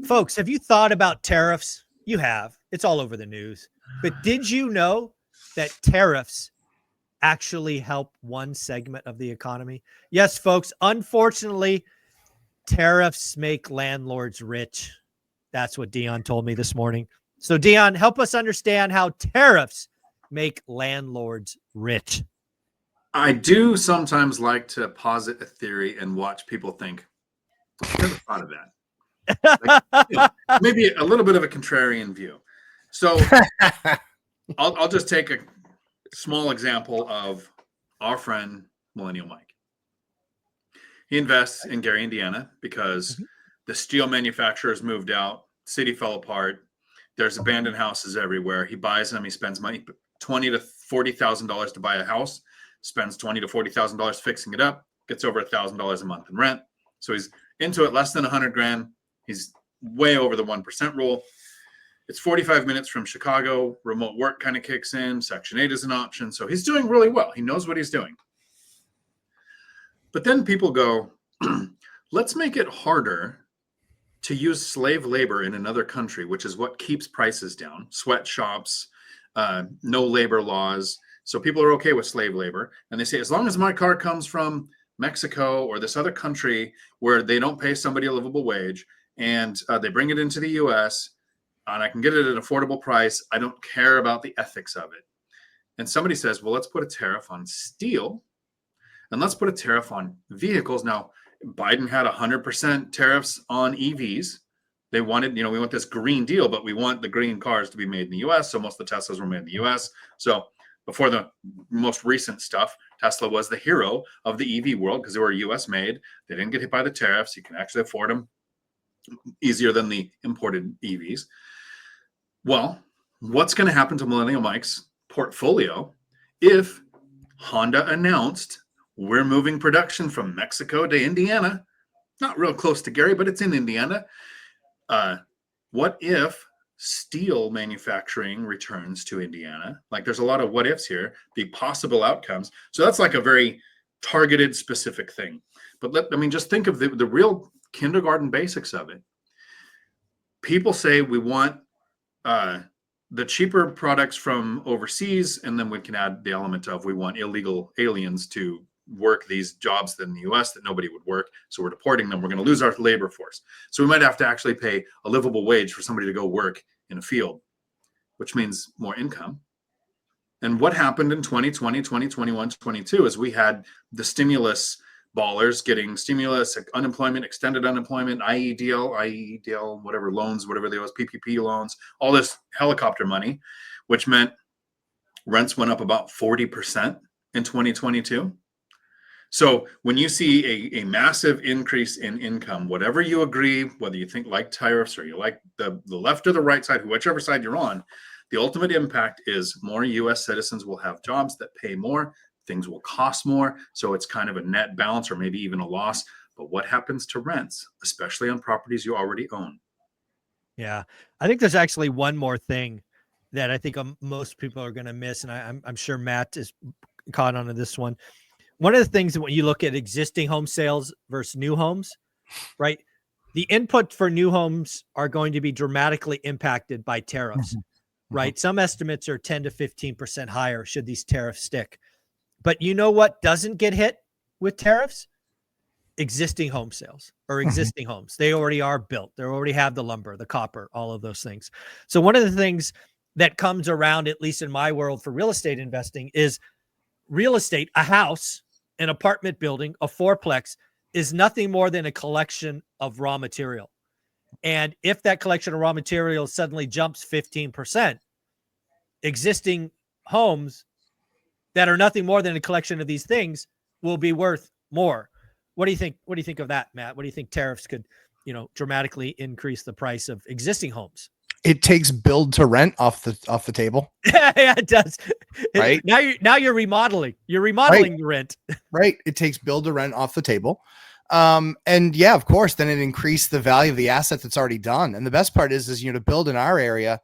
Folks, have you thought about tariffs? You have. It's all over the news. But did you know that tariffs actually help one segment of the economy? Yes, folks. Unfortunately, tariffs make landlords rich. That's what Dion told me this morning. So, Dion, help us understand how tariffs make landlords rich. I do sometimes like to posit a theory and watch people think, I never thought of that. Maybe a little bit of a contrarian view. So I'll just take a small example of our friend Millennial Mike. He invests in Gary, Indiana, because the steel manufacturers moved out, city fell apart. There's abandoned houses everywhere. He buys them. He spends money, $20,000 to $40,000 to buy a house, spends $20,000 to $40,000 fixing it up, gets over $1,000 a month in rent. So he's into it less than $100,000. He's way over the 1% rule. It's 45 minutes from Chicago. Remote work kind of kicks in. Section 8 is an option. So he's doing really well. He knows what he's doing. But then people go, let's make it harder to use slave labor in another country, which is what keeps prices down. Sweatshops, no labor laws. So people are okay with slave labor. And they say, as long as my car comes from Mexico or this other country where they don't pay somebody a livable wage and they bring it into the US and I can get it at an affordable price, I don't care about the ethics of it. And somebody says, well, let's put a tariff on steel and let's put a tariff on vehicles. Now, Biden had 100% tariffs on EVs. They wanted, we want this green deal, but we want the green cars to be made in the US. So most of the Teslas were made in the US. So before the most recent stuff, Tesla was the hero of the EV world because they were US made. They didn't get hit by the tariffs. You can actually afford them easier than the imported EVs. Well, what's going to happen to Millennial Mike's portfolio if Honda announced we're moving production from Mexico to Indiana? Not real close to Gary, but it's in Indiana. What if steel manufacturing returns to Indiana? Like, there's a lot of what ifs here, the possible outcomes. So that's like a very targeted, specific thing. But just think of the real kindergarten basics of it. People say we want the cheaper products from overseas, and then we can add the element of we want illegal aliens to work these jobs in the US that nobody would work. So we're deporting them. We're going to lose our labor force. So we might have to actually pay a livable wage for somebody to go work in a field, which means more income. And what happened in 2020, 2021, 22 is we had the stimulus ballers getting stimulus, unemployment, extended unemployment, IEDL, whatever loans, whatever they was, PPP loans, all this helicopter money, which meant rents went up about 40% in 2022. So when you see a massive increase in income, whatever you agree, whether you think like tariffs or you like the left or the right side, whichever side you're on, the ultimate impact is more US citizens will have jobs that pay more, things will cost more. So it's kind of a net balance or maybe even a loss. But what happens to rents, especially on properties you already own? Yeah, I think there's actually one more thing that I think most people are going to miss. And I'm sure Matt is caught on to this one. One of the things that when you look at existing home sales versus new homes, right? The input for new homes are going to be dramatically impacted by tariffs, right? Some estimates are 10 to 15% higher should these tariffs stick. But you know what doesn't get hit with tariffs? Existing home sales or existing homes. They already are built. They already have the lumber, the copper, all of those things. So one of the things that comes around, at least in my world for real estate investing, is real estate, a house, an apartment building, a fourplex is nothing more than a collection of raw material. And if that collection of raw material suddenly jumps 15%, existing homes that are nothing more than a collection of these things will be worth more. What do you think? What do you think of that, Matt? What do you think tariffs could, dramatically increase the price of existing homes? It takes build to rent off the table. Yeah, it does. Right. Now you're remodeling. You're remodeling the rent. Right. It takes build to rent off the table. And yeah, of course, then it increased the value of the asset that's already done. And the best part is to build in our area.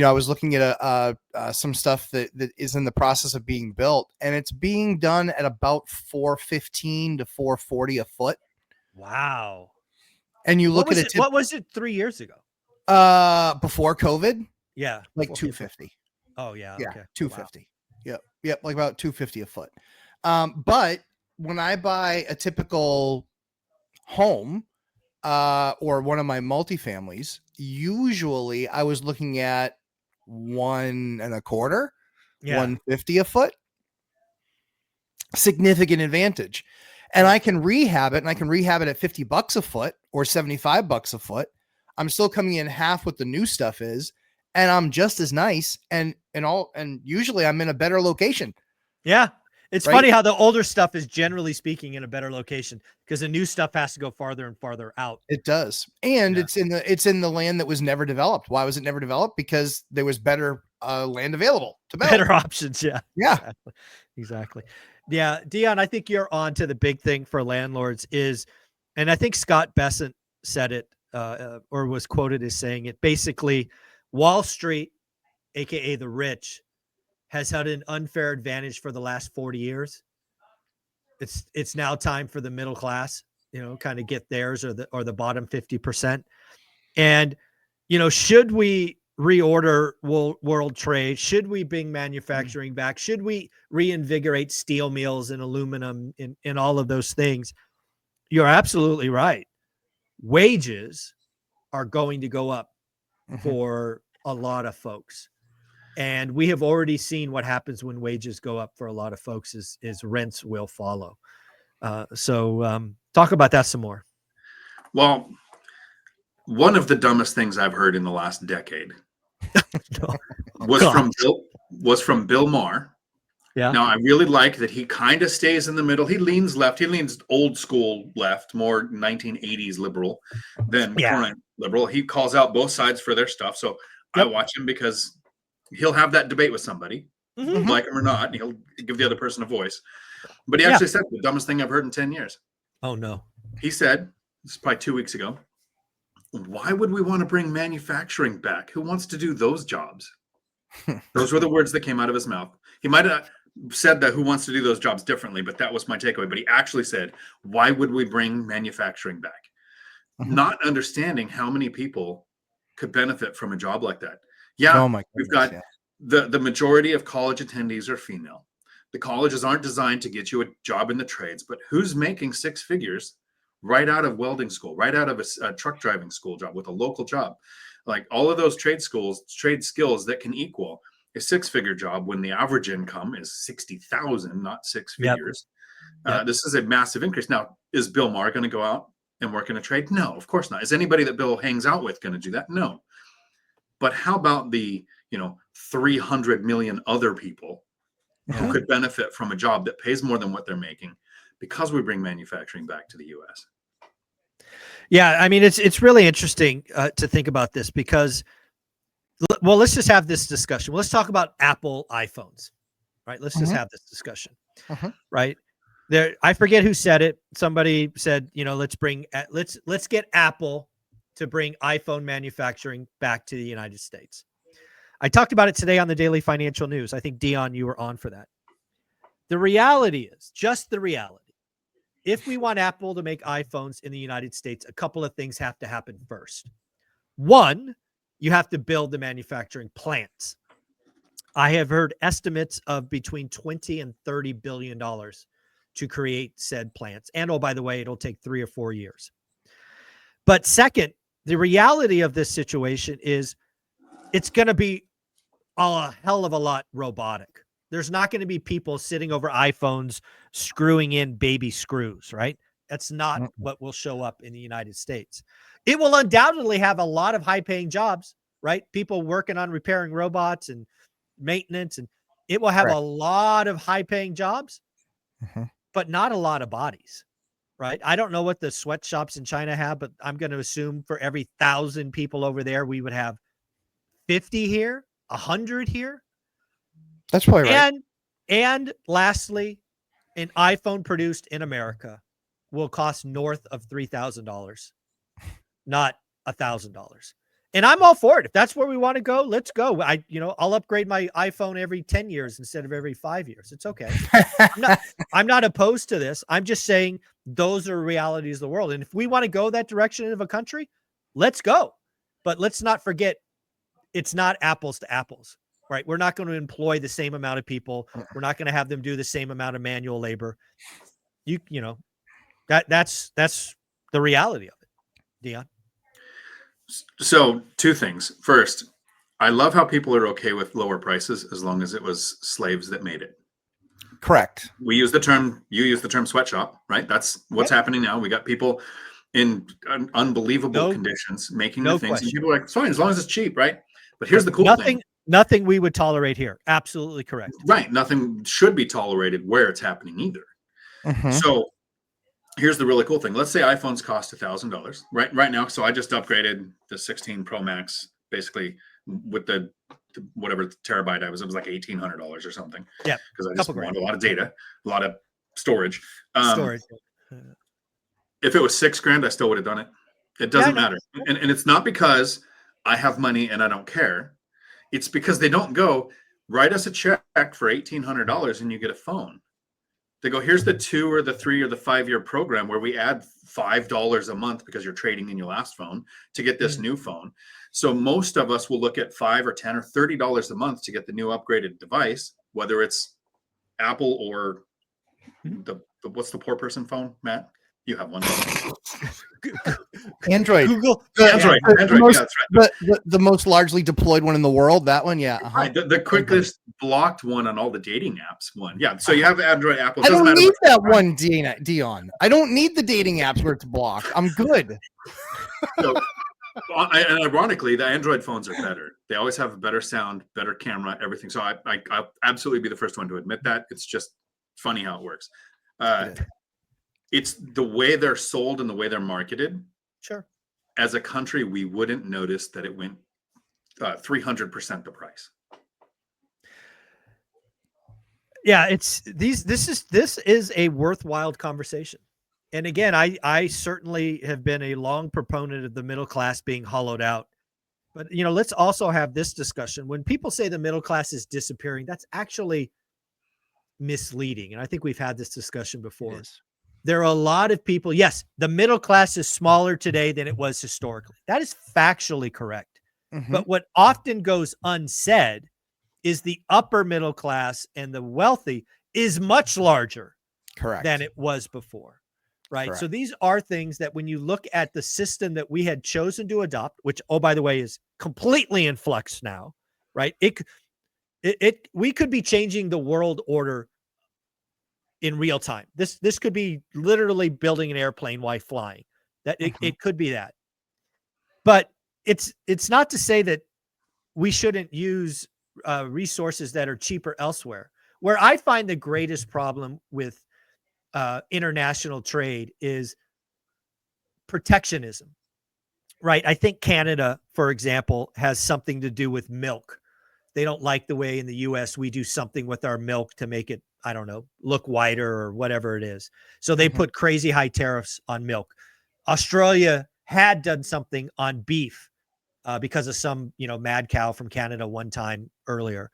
I was looking at some stuff that is in the process of being built, and it's being done at about $415 to $440 a foot. Wow. And you look at it. What was it 3 years ago? Before COVID, Yeah, like before- 250. Oh yeah, Yeah, okay. 250. Yep, like about 250 a foot. But when I buy a typical home, or one of my multifamilies, usually I was looking at 1.25, Yeah. 150 a foot. Significant advantage. And I can rehab it, and I can rehab it at $50 a foot or $75 a foot. I'm still coming in half what the new stuff is, and I'm just as nice. And usually I'm in a better location. Yeah. It's Right? funny how the older stuff is generally speaking in a better location because the new stuff has to go farther and farther out. It does. And Yeah. it's in the land that was never developed. Why was it never developed? Because there was better land available to build. Better options. Yeah. Yeah. Exactly. Yeah. Dion, I think you're on to the big thing for landlords is, and I think Scott Bessent said it, or was quoted as saying it. Basically, Wall Street, aka the rich, has had an unfair advantage for the last 40 years. It's now time for the middle class, kind of get theirs, or the bottom 50%. And should we reorder world trade? Should we bring manufacturing back? Should we reinvigorate steel mills and aluminum and all of those things? You're absolutely right. Wages are going to go up for a lot of folks. And we have already seen what happens when wages go up for a lot of folks is rents will follow. So talk about that some more. Well, one of the dumbest things I've heard in the last decade was from Bill Maher. Yeah. Now, I really like that he kind of stays in the middle. He leans left. He leans old school left, more 1980s liberal than current liberal. He calls out both sides for their stuff. So I watch him because he'll have that debate with somebody, like him or not, and he'll give the other person a voice. But he actually said the dumbest thing I've heard in 10 years. Oh, no. He said, this is probably 2 weeks ago, why would we want to bring manufacturing back? Who wants to do those jobs? Those were the words that came out of his mouth. He might have said that who wants to do those jobs differently, but that was my takeaway. But he actually said, why would we bring manufacturing back? Not understanding how many people could benefit from a job like that. Yeah, Oh my we've goodness, got the majority of college attendees are female. The colleges aren't designed to get you a job in the trades, but who's making six figures right out of welding school, right out of a truck driving school job with a local job? Like all of those trade skills that can equal a six-figure job when the average income is 60,000, not six figures. This is a massive increase. Now, is Bill Maher going to go out and work in a trade? No, of course not. Is anybody that Bill hangs out with going to do that? No. But how about the 300 million other people who could benefit from a job that pays more than what they're making because we bring manufacturing back to the U.S.? Yeah, I mean, it's really interesting to think about this because, well, let's just have this discussion. Let's talk about Apple iPhones, right? Let's just have this discussion, right? There, I forget who said it. Somebody said, let's get Apple to bring iPhone manufacturing back to the United States. I talked about it today on the Daily Financial News. I think, Dion, you were on for that. The reality is, just the reality, if we want Apple to make iPhones in the United States, a couple of things have to happen first. One, you have to build the manufacturing plants. I have heard estimates of between $20 and $30 billion to create said plants. And, oh, by the way, it'll take 3 or 4 years. But second, the reality of this situation is it's going to be a hell of a lot robotic. There's not going to be people sitting over iPhones screwing in baby screws, right? That's not what will show up in the United States. It will undoubtedly have a lot of high-paying jobs, right? People working on repairing robots and maintenance, and it will have a lot of high-paying jobs, but not a lot of bodies, right? I don't know what the sweatshops in China have, but I'm going to assume for every 1,000 people over there, we would have 50 here, 100 here. That's probably right. And lastly, an iPhone produced in America will cost north of $3,000, not $1,000. And I'm all for it. If that's where we want to go, let's go. I'll upgrade my iPhone every 10 years instead of every 5 years. It's okay. I'm not opposed to this. I'm just saying those are realities of the world. And if we want to go that direction of a country, let's go. But let's not forget, it's not apples to apples, right? We're not going to employ the same amount of people. We're not going to have them do the same amount of manual labor. You know, that's the reality of it, Dion. So 2 things. First, I love how people are okay with lower prices as long as it was slaves that made it. Correct. You use the term sweatshop, right? That's what's happening now. We got people in unbelievable conditions making the things. And people are like, it's fine, as long as it's cheap, right? But here's the cool thing. Nothing we would tolerate here. Absolutely correct. Right. Nothing should be tolerated where it's happening either. So here's the really cool thing. Let's say iPhones cost $1,000 right now. So I just upgraded the 16 Pro Max, basically with the whatever terabyte it was like $1,800 or something. Yeah. Because I just wanted a lot of data, a lot of storage. If it was $6,000, I still would have done it. It doesn't matter. And it's not because I have money and I don't care. It's because they don't go, write us a check for $1,800 and you get a phone. They go, here's the 2 or the 3 or the 5-year program where we add $5 a month because you're trading in your last phone to get this new phone. So most of us will look at $5 or $10 or $30 a month to get the new upgraded device, whether it's Apple or what's the poor person phone, Matt? You have one. Android. Google. Android. Most, yeah, that's right. The most largely deployed one in the world. That one, yeah. Right. The quickest blocked one on all the dating apps one. Yeah. So you have Android, Apple. I don't need that one, Dion. I don't need the dating apps where it's blocked. I'm good. So, and ironically, the Android phones are better. They always have a better sound, better camera, everything. So I'll absolutely be the first one to admit that. It's just funny how it works. It's the way they're sold and the way they're marketed. Sure. As a country, we wouldn't notice that it went 300% the price. Yeah, this is a worthwhile conversation. And again, I certainly have been a long proponent of the middle class being hollowed out. But let's also have this discussion. When people say the middle class is disappearing, that's actually misleading. And I think we've had this discussion before. There are a lot of people. Yes, the middle class is smaller today than it was historically. That is factually correct. But what often goes unsaid is the upper middle class and the wealthy is much larger than it was before. Right. Correct. So these are things that when you look at the system that we had chosen to adopt, which, oh, by the way, is completely in flux now. Right. We could be changing the world order in real time. This could be literally building an airplane while flying. That it could be that. But it's not to say that we shouldn't use resources that are cheaper elsewhere. Where I find the greatest problem with international trade is protectionism, right? I think Canada, for example, has something to do with milk. They don't like the way in the US we do something with our milk to make it, I don't know, look whiter or whatever it is. So they put crazy high tariffs on milk. Australia had done something on beef because of some, mad cow from Canada one time earlier.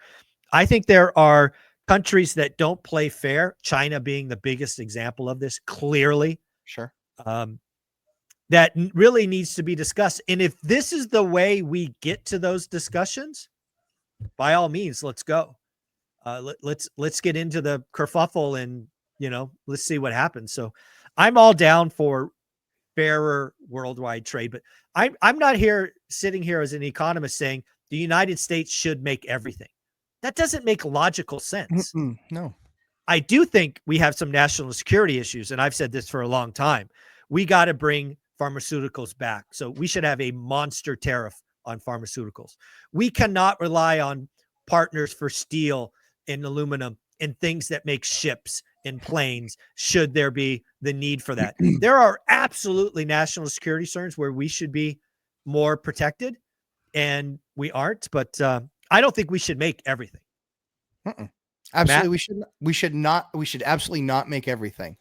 I think there are countries that don't play fair, China being the biggest example of this, clearly. Sure. That really needs to be discussed. And if this is the way we get to those discussions, by all means, let's go. Let's get into the kerfuffle and, let's see what happens. So I'm all down for fairer worldwide trade, but I'm not sitting here as an economist saying the United States should make everything. That doesn't make logical sense. No. I do think we have some national security issues, and I've said this for a long time. We got to bring pharmaceuticals back. So we should have a monster tariff on pharmaceuticals. We cannot rely on partners for steel and aluminum and things that make ships and planes, should there be the need for that. There are absolutely national security concerns where we should be more protected, and we aren't, but I don't think we should make everything. Absolutely. Matt? We should absolutely not make everything.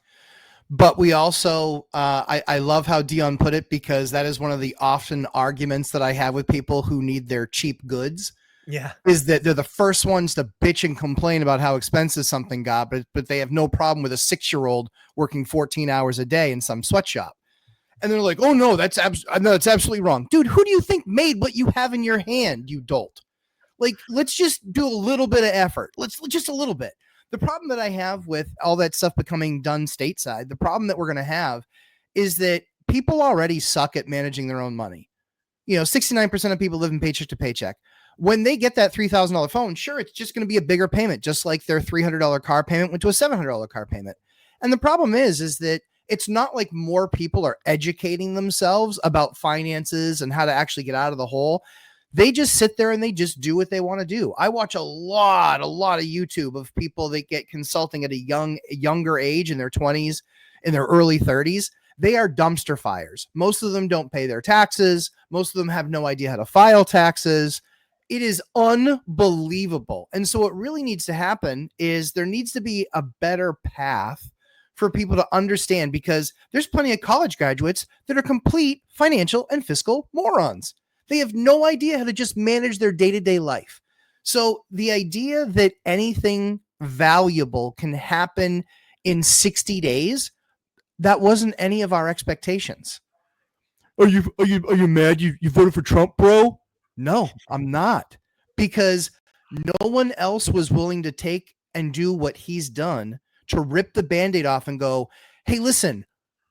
But we also, I love how Dion put it, because that is one of the often arguments that I have with people who need their cheap goods. Yeah. is that they're the first ones to bitch and complain about how expensive something got, but they have no problem with a 6-year-old working 14 hours a day in some sweatshop. And they're like, oh no, that's absolutely wrong. Dude, who do you think made what you have in your hand, you dolt? Like, let's just do a little bit of effort. Let's just a little bit. The problem that I have with all that stuff becoming done stateside, the problem that we're going to have is that people already suck at managing their own money. 69% of people live in paycheck to paycheck. When they get that $3,000 phone, sure, it's just going to be a bigger payment, just like their $300 car payment went to a $700 car payment. And the problem is that it's not like more people are educating themselves about finances and how to actually get out of the hole. They just sit there and they just do what they want to do. I watch a lot of YouTube of people that get consulting at a younger age, in their 20s, in their early 30s. They are dumpster fires. Most of them don't pay their taxes. Most of them have no idea how to file taxes. It is unbelievable. And so what really needs to happen is there needs to be a better path for people to understand, because there's plenty of college graduates that are complete financial and fiscal morons. They have no idea how to just manage their day-to-day life. So the idea that anything valuable can happen in 60 days, that wasn't any of our expectations. Are you mad you voted for Trump, bro? No, I'm not. Because no one else was willing to take and do what he's done, to rip the Band-Aid off and go, hey, listen,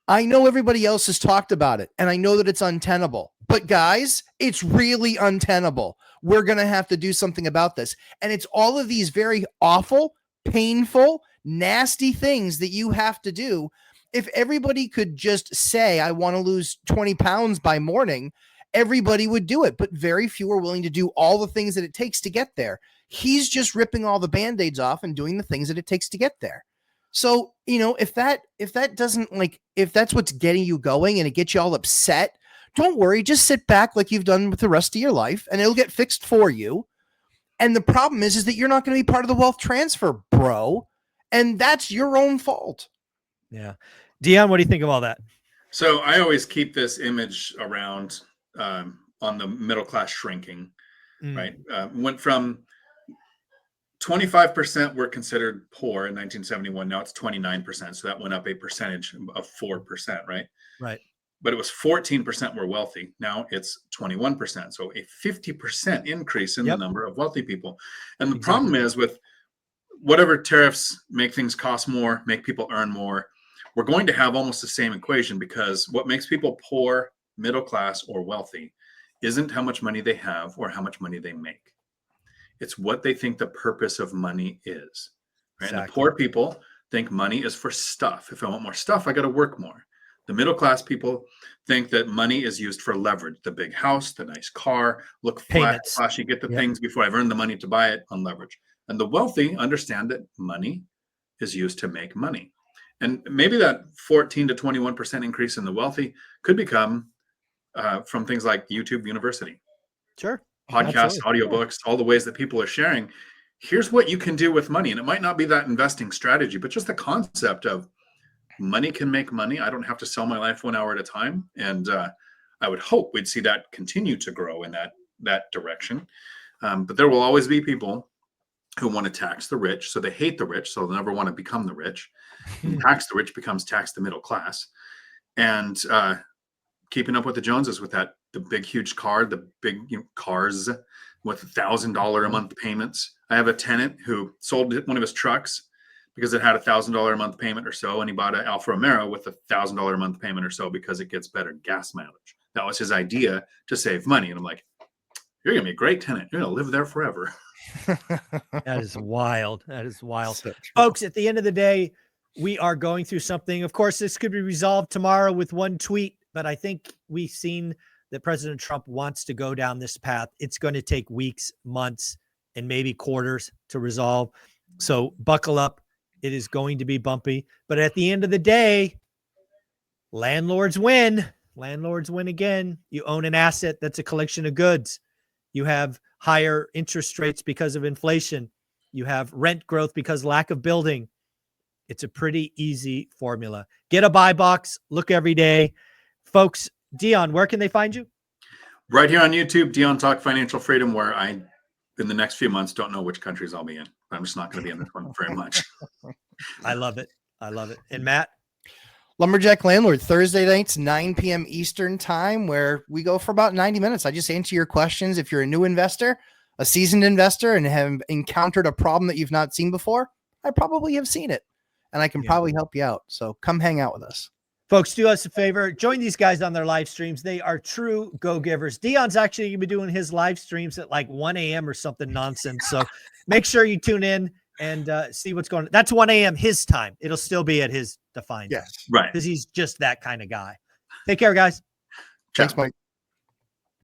I know everybody else has talked about it, and I know that it's untenable. But guys, it's really untenable. We're going to have to do something about this. And it's all of these very awful, painful, nasty things that you have to do. If everybody could just say, I want to lose 20 pounds by morning, everybody would do it. But very few are willing to do all the things that it takes to get there. He's just ripping all the Band-Aids off and doing the things that it takes to get there. So, if that's what's getting you going and it gets you all upset, don't worry. Just sit back like you've done with the rest of your life, and it'll get fixed for you. And the problem is that you're not going to be part of the wealth transfer, bro. And that's your own fault. Yeah. Dion, what do you think of all that? So I always keep this image around on the middle class shrinking, right? Went from 25% were considered poor in 1971. Now it's 29%. So that went up a percentage of 4%, right? Right. But it was 14% were wealthy. Now it's 21%. So a 50% increase in the number of wealthy people. And the problem is, with whatever tariffs make things cost more, make people earn more, we're going to have almost the same equation, because what makes people poor, middle class, or wealthy isn't how much money they have or how much money they make. It's what they think the purpose of money is. Right? Exactly. And the poor people think money is for stuff. If I want more stuff, I got to work more. The middle class people think that money is used for leverage, the big house, the nice car, look flashy, get the things before I've earned the money to buy it on leverage. And the wealthy understand that money is used to make money. And maybe that 14 to 21% increase in the wealthy could become from things like YouTube University. Sure. Podcasts, audiobooks, all the ways that people are sharing. Here's what you can do with money. And it might not be that investing strategy, but just the concept of money can make money. I don't have to sell my life 1 hour at a time. And I would hope we'd see that continue to grow in that direction. But there will always be people who want to tax the rich. So they hate the rich, so they'll never want to become the rich. Tax the rich becomes tax the middle class. And keeping up with the Joneses with that, the big, huge car, the big cars with $1,000 a month payments. I have a tenant who sold one of his trucks because it had $1,000 a month payment or so, and he bought an Alfa Romero with $1,000 a month payment or so because it gets better gas mileage. That was his idea to save money. And I'm like, you're gonna be a great tenant. You're gonna live there forever. That is wild. That is wild. So folks, at the end of the day, we are going through something. Of course, this could be resolved tomorrow with one tweet, but I think we've seen that President Trump wants to go down this path. It's going to take weeks, months, and maybe quarters to resolve. So buckle up. It is going to be bumpy. But at the end of the day, landlords win. Landlords win again. You own an asset that's a collection of goods. You have higher interest rates because of inflation. You have rent growth because lack of building. It's a pretty easy formula. Get a buy box. Look every day. Folks, Dion, where can they find you? Right here on YouTube, Dion Talk Financial Freedom, where I in the next few months, don't know which countries I'll be in. I'm just not going to be in this one very much. I love it. I love it. And Matt? Lumberjack Landlord, Thursday nights, 9 p.m. Eastern time, where we go for about 90 minutes. I just answer your questions. If you're a new investor, a seasoned investor, and have encountered a problem that you've not seen before, I probably have seen it, and I can probably help you out. So come hang out with us. Folks, do us a favor. Join these guys on their live streams. They are true go-givers. Dion's actually going to be doing his live streams at like 1 a.m. or something nonsense. So make sure you tune in and see what's going on. That's 1 a.m. his time. It'll still be at his defined time. Yes. Right. Because he's just that kind of guy. Take care, guys. Thanks, Mike.